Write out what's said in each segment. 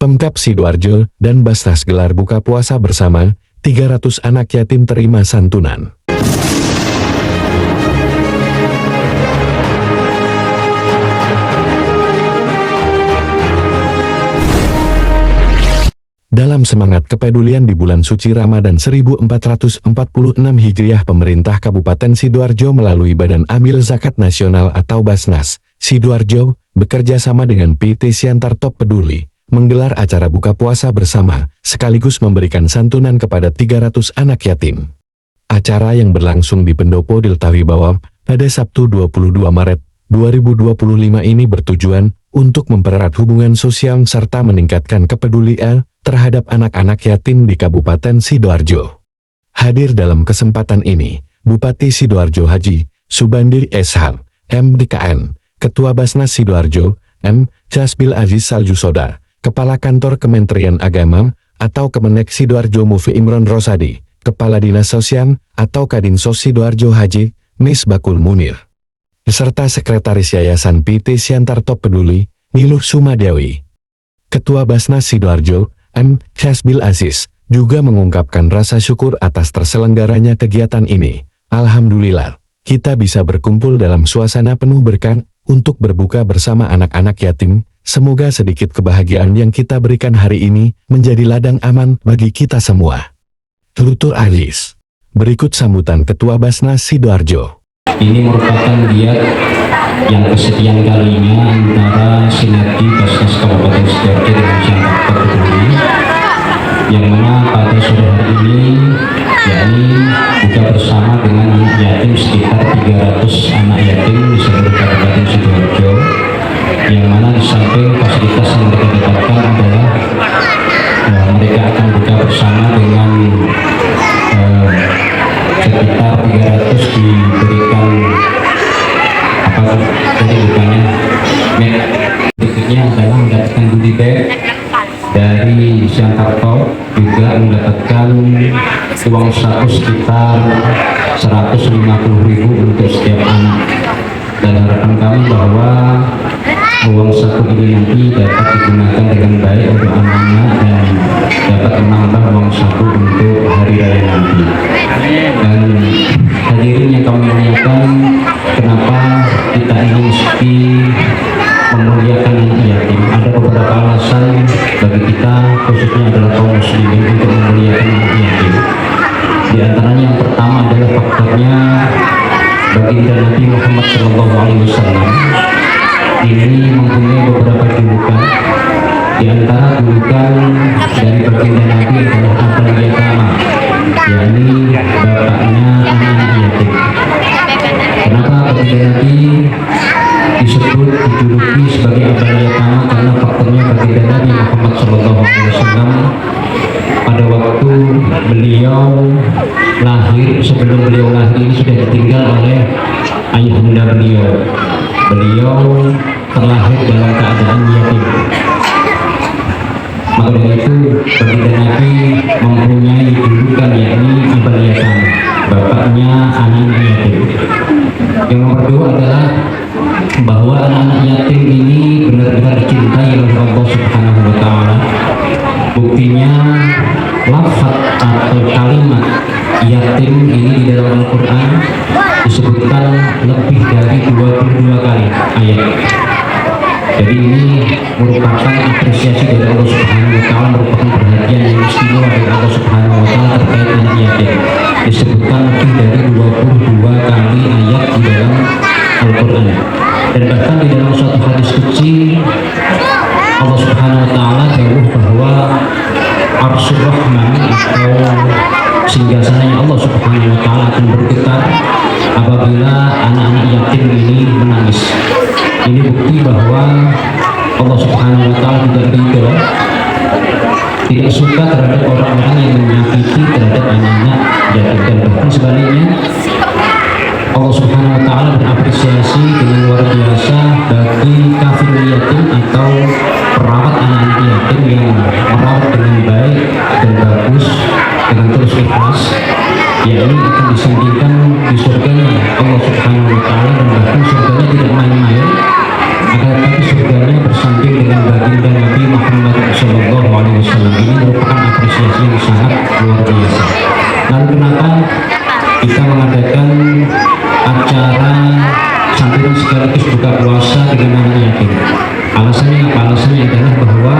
Pemkab Sidoarjo dan Basnas gelar buka puasa bersama, 300 anak yatim terima santunan. Dalam semangat kepedulian di bulan suci Ramadan 1446 Hijriah, pemerintah Kabupaten Sidoarjo melalui Badan Amil Zakat Nasional atau Basnas Sidoarjo bekerja sama dengan PT Siantar Top Peduli menggelar acara buka puasa bersama, sekaligus memberikan santunan kepada 300 anak yatim. Acara yang berlangsung di Pendopo Diltawibawa pada Sabtu 22 Maret 2025 ini bertujuan untuk mempererat hubungan sosial serta meningkatkan kepedulian terhadap anak-anak yatim di Kabupaten Sidoarjo. Hadir dalam kesempatan ini, Bupati Sidoarjo Haji Subandi SH, MDKN, Ketua Basnas Sidoarjo, M. Jasbil Aziz Saljusoda, Kepala Kantor Kementerian Agama atau Kemenek Sidoarjo Mufi Imron Rosadi, Kepala Dinas Sosial atau Kadinsos Sidoarjo Haji Misbakul Munir, beserta Sekretaris Yayasan PT Siantar Top Peduli, Niluh Sumadewi. Ketua Basnas Sidoarjo, M. Jasbil Aziz, juga mengungkapkan rasa syukur atas terselenggaranya kegiatan ini. Alhamdulillah, kita bisa berkumpul dalam suasana penuh berkah untuk berbuka bersama anak-anak yatim. Semoga sedikit kebahagiaan yang kita berikan hari ini menjadi ladang aman bagi kita semua. Tutur Aziz. Berikut sambutan Ketua Basnas Sidoarjo. Ini merupakan giat yang kesekian kalinya antara sinergi Basnas Kabupaten Sidoarjo dengan Siantar Top Peduli, yang mana pada sore hari ini yakni buka bersama dengan anak yatim sekitar 300 anak yatim di seluruh Kabupaten Sidoarjo, yang mana di samping fasilitas yang mereka dapatkan adalah mereka akan buka bersama dengan sekitar 300 diberikan jadi bukannya. Berikutnya adalah mendapatkan goodie bag dari Siantar Top, juga mendapatkan uang saku sekitar 150.000 untuk setiap anak, dan harapan kami bahwa uang saku ini nanti dapat digunakan dengan baik untuk anak-anak dan dapat menambah uang saku untuk hari raya nanti. Dan hadirin yang kami muliakan, kenapa kita ini mesti memuliakan anak yatim? Ada beberapa alasan bagi kita, khususnya adalah kaum muslimin, untuk memuliakan anak yatim. Di antaranya yang pertama adalah faktornya baginda Nabi Muhammad SAW ini mempunyai beberapa julukan. Di antara julukan dari baginda Nabi adalah Abul Yatama, yakni bapaknya anak yatim. Kenapa baginda Nabi disebut dijuluki sebagai Abul Yatama? Karena faktornya baginda Nabi Muhammad SAW pada waktu beliau lahir, sebelum beliau lahir ini sudah ditinggal oleh ayahanda beliau. Beliau terlahir dalam keadaan yatim. Maka dari itu baginda Nabi mempunyai julukan yakni Abul Yatama, bapaknya anak-anak yatim. Yang nomor dua adalah bahwa anak-anak yatim ini benar-benar dicintai oleh Allah Subhanahu wa Ta'ala. Buktinya lafaz atau kalimat yatim ini di dalam Al-Quran disebutkan lebih dari 22 kali ayat. Jadi ini merupakan apresiasi dari Allah Subhanahu wa Ta'ala, merupakan perhatian yang istimewa dari Allah Subhanahu wa Ta'ala terkait anak yatim. Disebutkan lebih dari 22 kali ayat di dalam Al-Quran. Dan bahkan di dalam suatu hadis suci Allah Subhanahu wa Ta'ala jauh bahwa Arsyur Rahman atau singgasananya Allah Subhanahu wa Ta'ala akan bergetar apabila anak-anak yatim ini menangis. Ini bukti bahwa Allah Subhanahu wa Ta'ala tidak ridho, tidak suka terhadap orang-orang yang menyakiti terhadap anak-anak yatim, dan bahkan sebaliknya Allah Subhanahu wa Ta'ala berapresiasi dengan luar biasa bagi kafir yatim atau perawat anak-anak yatim yang merawat dengan baik dan bagus dengan terus ikhlas, yakni akan disampaikan di surganya Allah Subhanahu wa Ta'ala, dan bahkan surganya tidak main-main, akan tetapi surganya bersanding dengan baginda Nabi Muhammad SAW. Wasallam ini merupakan apresiasi yang sangat luar biasa. Lalu kenapa kita mengadakan acara sambil sekaligus buka puasa dengan anak yatim? Alasannya apa? Alasannya adalah bahwa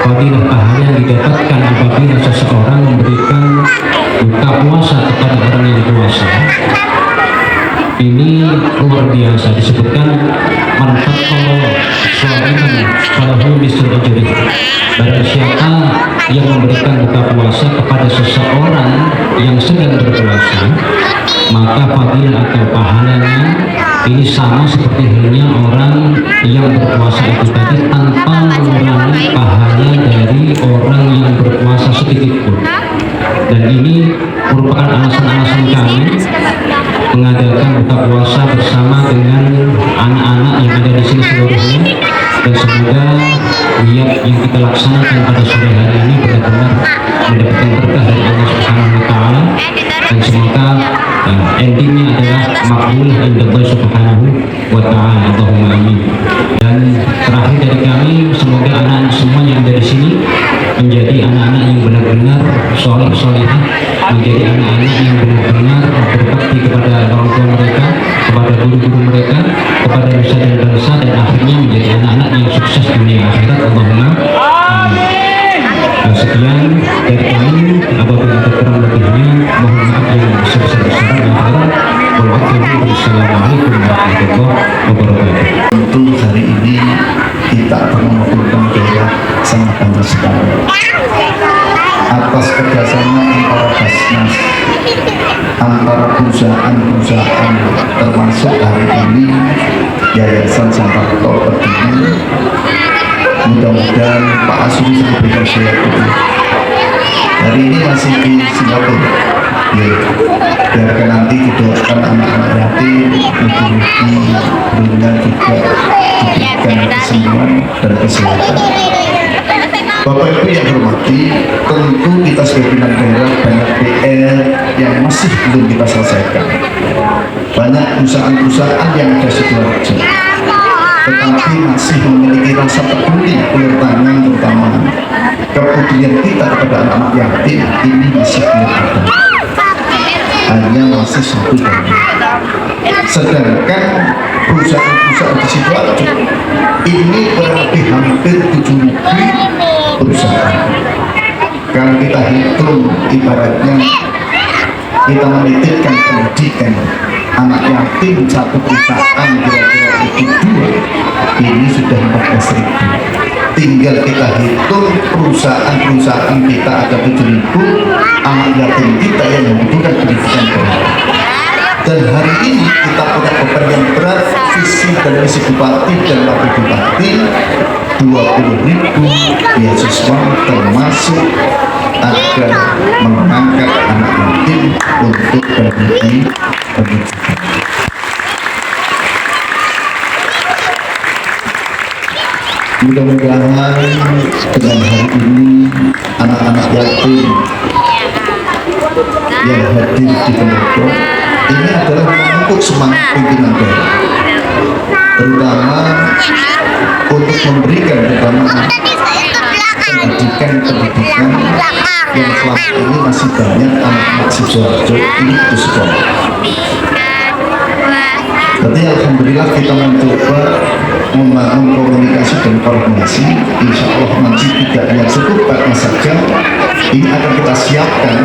fadilah pahala yang didapatkan apabila seseorang memberikan buka puasa kepada orang yang puasa ini luar biasa. Disebutkan manfaat kalau suamiman falahu mislu ajri. Barang siapa yang memberikan buka puasa kepada seseorang yang sedang berpuasa, maka fadilah atau pahalanya ini sama seperti halnya orang yang berpuasa itu tadi, tanpa mengurangi pahala dari orang yang berpuasa sedikit pun. Dan ini merupakan alasan-alasan kami mengadakan buka puasa bersama dengan anak-anak yang ada di sini seluruhnya, dan semoga niat yang kita laksanakan pada sore hari ini benar-benar mendapatkan berkah dari Allah Subhanahu wa Ta'ala, dan semoga endingnya adalah makbul inda Allah Subhanahu wa Ta'ala. Allahumma amin. Dan terakhir dari kami, semoga anak-anak semua yang ada di sini menjadi anak-anak yang benar-benar soleh-solehah, menjadi anak-anak yang benar-benar berbakti kepada orang tua mereka, kepada guru-guru mereka, kepada nusa dan bangsa, dan akhirnya menjadi anak-anak yang sukses dunia akhirat. Allahumma amin. Sekian dari kami, apabila ada kurang lebihnya mohon maaf yang sebesar-besarnya. Wassalamualaikum warahmatullahi wabarakatuh. Tentu hari ini kita akan mengumpulkan daerah sangat banyak sekali atas kerjasama antara Basnas, antara perusahaan-perusahaan, termasuk hari ini Yayasan Santarto Kediri. Mudah-mudahan Pak Asri memberikan saya hari ini masih di Singapura ya, biarkan nanti didoakan anak-anak yatim, ibu-ibu, bunda juga diberikan kesembuhan dan kesehatan. Bapak Ibu yang hormati, tentu kita sebagai pimpinan daerah banyak PR yang masih belum kita selesaikan. Banyak perusahaan-perusahaan yang ada Sidoarjo, tetapi masih memiliki rasa peduli, ulur tangan, terutama kepedulian kita kepada anak-anak yatim ini masih belum ada, hanya masih satu daerah. Sedangkan perusahaan-perusahaan di Sidoarjo ini kurang lebih hampir 7.000 perusahaan. Kalau kita hitung, ibaratnya kita menitipkan pendidikan anak yatim satu perusahaan kira-kira itu 2, ini sudah 14.000. Tinggal kita hitung perusahaan-perusahaan kita ada 7.000 anak yatim kita yang membutuhkan pendidikan baik. Dan hari ini kita punya beban yang berat, visi dari misi Bupati dan Wakil Bupati 20.000 beasiswa, termasuk agar mengangkat anak yatim untuk berhenti pendidikan. Mudah-mudahan dengan hari ini anak-anak yatim yang hadir di pendopo ini adalah memupuk semangat pimpinan daerah, terutama untuk memberikan pendidikan yang selama ini masih banyak anak-anak Sidoarjo ini putus sekolah. Tapi alhamdulillah kita mencoba membangun komunikasi dan koordinasi. Insya Allah nanti tidak hanya cukup Pak saja, ini akan kita siapkan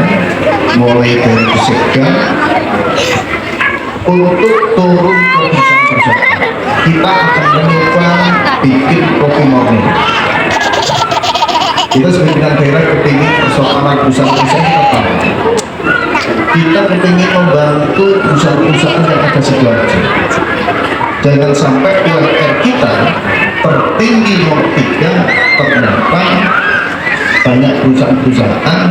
mulai dari Pusekda untuk turun ke perusahaan-perusahaan. Kita akan mencoba bikin kopi morning. Kita sebagai daerah kepingin persoalan perusahaan-perusahaan kita tahu. Kita kepingin membantu perusahaan-perusahaan yang ada Sidoarjo. Jangan sampai UMR kita tertinggi nomor 3 ternyata banyak perusahaan-perusahaan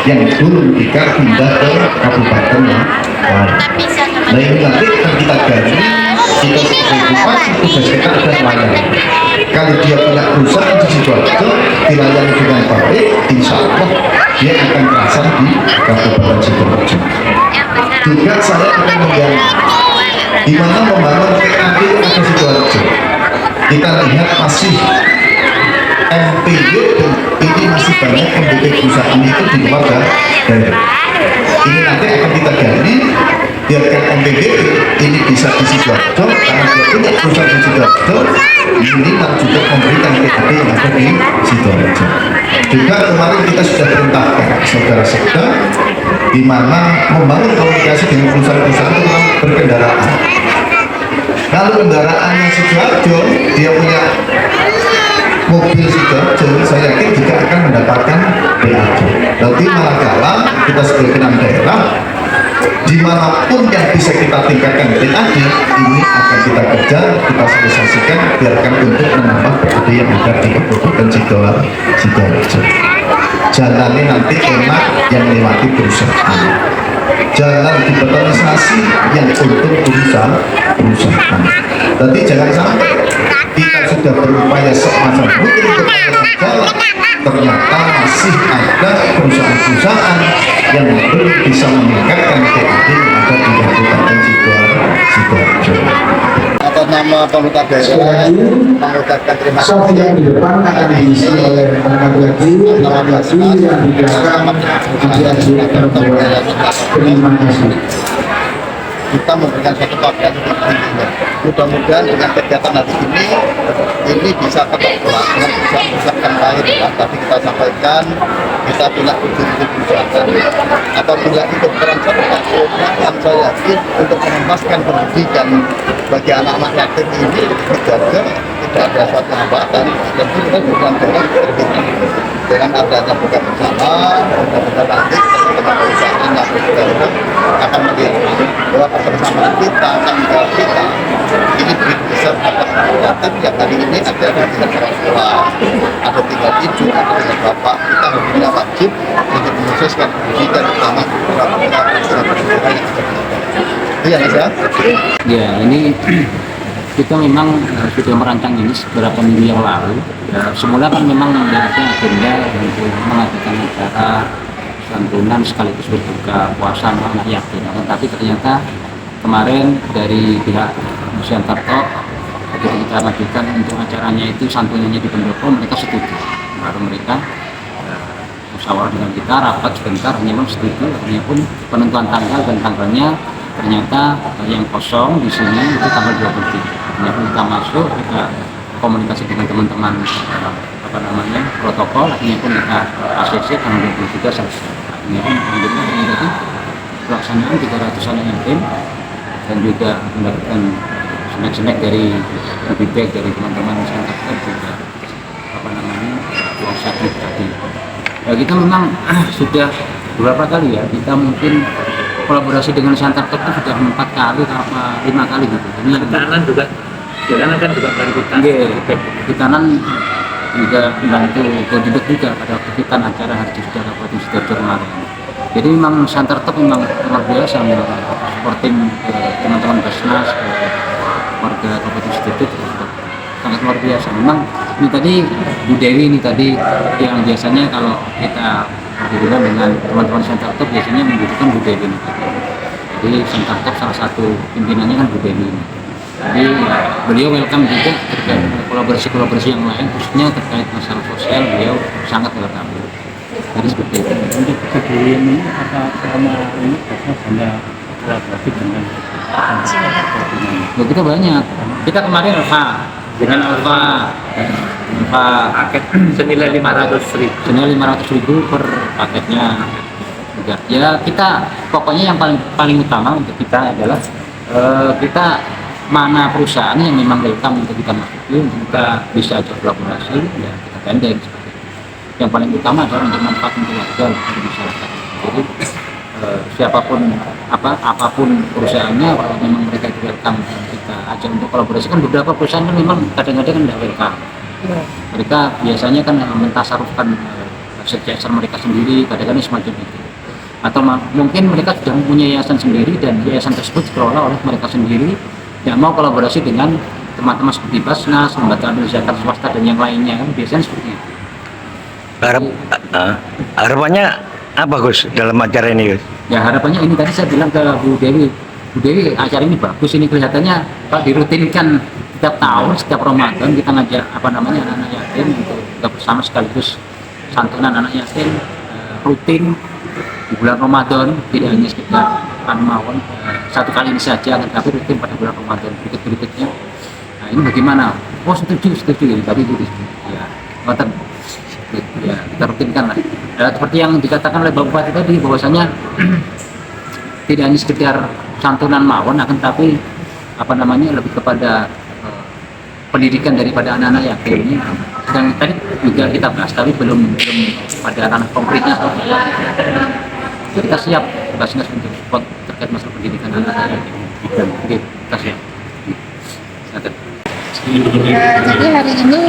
yang belum pindah ke kabupaten lain. Nah ini nanti akan kita gali, kita sebagai bupati tugas kita ada pelayanan. Kalau dia punya perusahaan di Sidoarjo, dilayani dengan baik, insya Allah dia akan berasal di Kabupaten Sidoarjo. Juga saya akan menggali di mana membangun PAD di Sidoarjo. Kita lihat masih MPY ini masih banyak biarkan MPBD ini bisa di Sidoarjo karena dia punya perusahaan di Sidoarjo, minimal juga memberikan PKD yang ada di Sidoarjo. Juga kemarin kita sudah perintahkan saudara-saudara di mana membangun komunikasi dengan perusahaan-perusahaan tentang berkendaraan. Kalau kendaraannya Sidoarjo, dia punya mobil Sidoarjo, saya yakin juga akan mendapatkan PAD. Berarti manakala kita sebagai penang daerah, dimanapun yang bisa kita tingkatkan PAD, ini akan kita kejar, kita sosialisasikan, biarkan untuk menambah PAD yang ada di Kabupaten Sidoarjo. Jalannya nanti enak yang melewati perusahaan. Jalan dibetonisasi yang untuk perusahaan. Tapi jangan sampai kita sudah berupaya semacam mungkin untuk menyelesaikan jalan, ternyata masih ada perusahaan-perusahaan yang belum bisa meningkatkan PAD yang ada di Kabupaten Sidoarjo. Atas nama pemerintah daerah mengucapkan terima Soft kasih. yang di depan akan diisi oleh laki-laki yang di belakang adik-adik perempuan. Terima kasih. Kita memberikan satu kabar mudah-mudahan dengan kegiatan hari ini bisa tetap berlangsung, bisa yang lain ya. Tapi kita sampaikan kita punya tujuan perusahaan apabila itu peran serta yang saya yakin untuk menuntaskan pendidikan bagi anak-anak yatim ini dijaga, tidak ada suatu hambatan dan kita bukan terbitan dengan adanya buka bersama. Mudah-mudahan nanti teman-teman perusahaan yang berada akan melihat bahwa kebersamaan kita, tanggung jawab kita ini begitu besar atas yatim yang hari ini ada di orang tua, ada tinggal ibu, ada tinggal bapak. Kita punya wajib untuk menyukseskan pendidikan utama orang-orang yang ada. Itu ya Mas ya? Ya, ini kita memang sudah merancang ini beberapa minggu yang lalu. Ya, semula kan memang ada agenda untuk mengadakan acara santunan sekaligus berbuka puasa anak yatim. Tapi ternyata kemarin dari pihak Nusantara begitu kita majukan untuk acaranya itu santunannya di pendopo, mereka setuju. Baru mereka musyawarah dengan kita, rapat sebentar, hanya pun setuju. Hanya pun penentuan tanggal dan tanggalnya ternyata yang kosong di sini itu tanggal 23. Hanya pun kita masuk, kita komunikasi dengan teman-teman protokol, akhirnya pun kita ACC tanggal 23 selesai. Akhirnya pun alhamdulillah tadi pelaksanaan 300 anak yatim dan juga mendapatkan snack-snack dari lebih baik dari teman-teman Nusantara juga uang sakit tadi. Ya, kita memang sudah beberapa kali ya, kita mungkin kolaborasi dengan Nusantara itu sudah 4 kali atau 5 kali gitu. Ini Kitanan juga, Kitanan kan juga peran Kitanan juga membantu Kodibek juga pada kegiatan acara Hari Sejarah Kabupaten Sidoarjo kemarin. Jadi memang Nusantara memang luar biasa supporting teman-teman Basnas, warga Kabupaten Sidoarjo juga sangat luar biasa. Memang ini tadi Bu Dewi ini tadi yang biasanya kalau kita berhubungan dengan teman-teman Nusantara biasanya membutuhkan Bu Dewi ini. Jadi Nusantara salah satu pimpinannya kan Bu Dewi ini. Jadi beliau welcome juga terkait kolaborasi-kolaborasi yang lain, khususnya terkait masalah sosial, beliau sangat welcome. Jadi seperti itu. untuk kejadian ini apa selama ini karena kolaborasi dengan Loh, kita banyak. Kita kemarin dengan Alfa paket senilai 500.000. senilai 500.000 per paketnya. Juga. Ya kita pokoknya yang paling utama untuk kita adalah kita mana perusahaan yang memang welcome untuk kita masuki, untuk kita bisa ajak kolaborasi, ya kita gandeng seperti itu. Yang paling utama adalah untuk manfaat untuk warga, untuk masyarakat. Jadi siapapun apapun perusahaannya, kalau memang mereka itu welcome kita ajak untuk kolaborasi. Kan beberapa perusahaan kan memang kadang-kadang kan tidak welcome. Mereka biasanya kan mentasarufkan CSR mereka sendiri, kadang-kadang semacam itu. Atau mungkin mereka sudah punya yayasan sendiri dan yayasan tersebut dikelola oleh mereka sendiri, yang mau kolaborasi dengan teman-teman seperti Basnas, lembaga zakat swasta dan yang lainnya, kan biasanya seperti itu. Harapannya apa Gus dalam acara ini Gus? Ya harapannya ini tadi saya bilang ke Bu Dewi acara ini bagus, ini kelihatannya Pak dirutinkan setiap tahun, setiap Ramadan kita ngajak anak-anak yatim untuk buka bersama sekaligus santunan anak yatim rutin di bulan Ramadan, tidak hanya sekedar mawon satu kali ini saja, tapi rutin pada bulan Ramadan berikutnya. Nah ini bagaimana? Oh setuju ya, tapi itu ya ngoten. Ya kita rutinkan lah. Seperti yang dikatakan oleh Bapak Bupati tadi, bahwasanya tidak hanya sekedar santunan mawon, akan tapi lebih kepada pendidikan daripada anak-anak yatim ini. Yang tadi juga kita bahas, tapi belum pada ranah konkretnya. Jadi kita siap Basnas untuk support terkait masalah pendidikan anak-anak yatim. Oke, kita siap. Jadi hari ini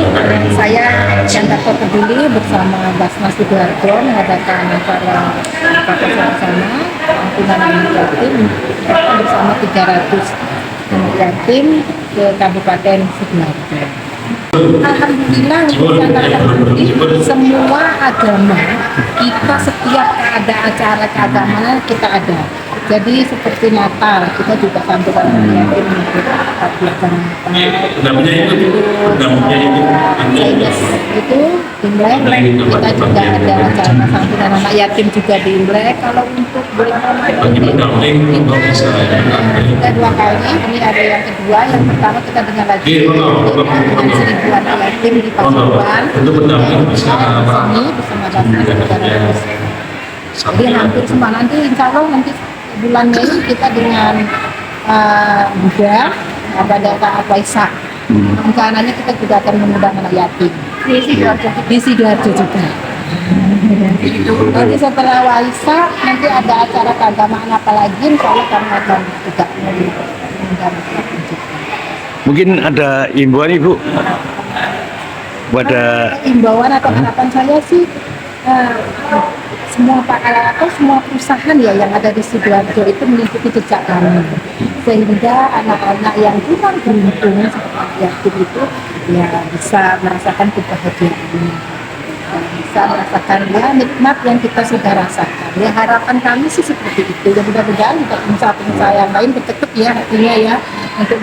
saya Yantarto Peduli bersama Basnas Sidoarjo mengadakan acara buka bersama ampunan anak yatim bersama 300 anak yatim ke Kabupaten Sidoarjo. Alhamdulillah untuk Yantarto Peduli semua agama kita setiap ada acara keagamaan kita ada. Jadi seperti Natal kita juga santunan anak yatim untuk namanya itu Imlek kita juga ada acara santunan anak yatim juga di Imlek. Kalau untuk bulan Ramadan itu kita 2 kali, ini ada yang kedua. Yang pertama kita dengan lagi dengan 1000 anak yatim di Pasuruan ini bersama Basnas. Jadi hampir semua nanti insya Allah nanti bulan Mei kita dengan Buddha pada Kak Waisak. Rencananya kita juga akan mengundang anak yatim di Sidoarjo juga. Nanti setelah Waisak nanti ada acara keagamaan apa lagi, insya Allah kami akan juga mengundang yatim juga. Mungkin ada imbauan Ibu pada Imbauan atau harapan saya sih semua semua perusahaan ya yang ada di Sidoarjo itu mengikuti jejak kami, sehingga anak-anak yang kurang beruntung seperti yatim itu ya bisa merasakan kebahagiaan, bisa merasakan ya nikmat yang kita sudah rasakan. Ya harapan kami sih seperti itu. Ya mudah-mudahan juga pengusaha-pengusaha yang lain bertekuk ya hatinya ya untuk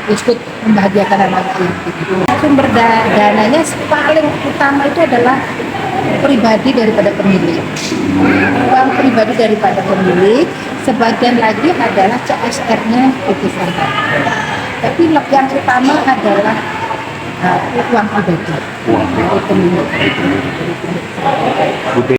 ikut membahagiakan anak-anak yatim. Sumber dananya paling utama itu adalah pribadi daripada pemilik, uang pribadi daripada pemilik, sebagian lagi adalah CSR-nya lukisan. Tapi yang utama adalah uang pribadi dari pemilik.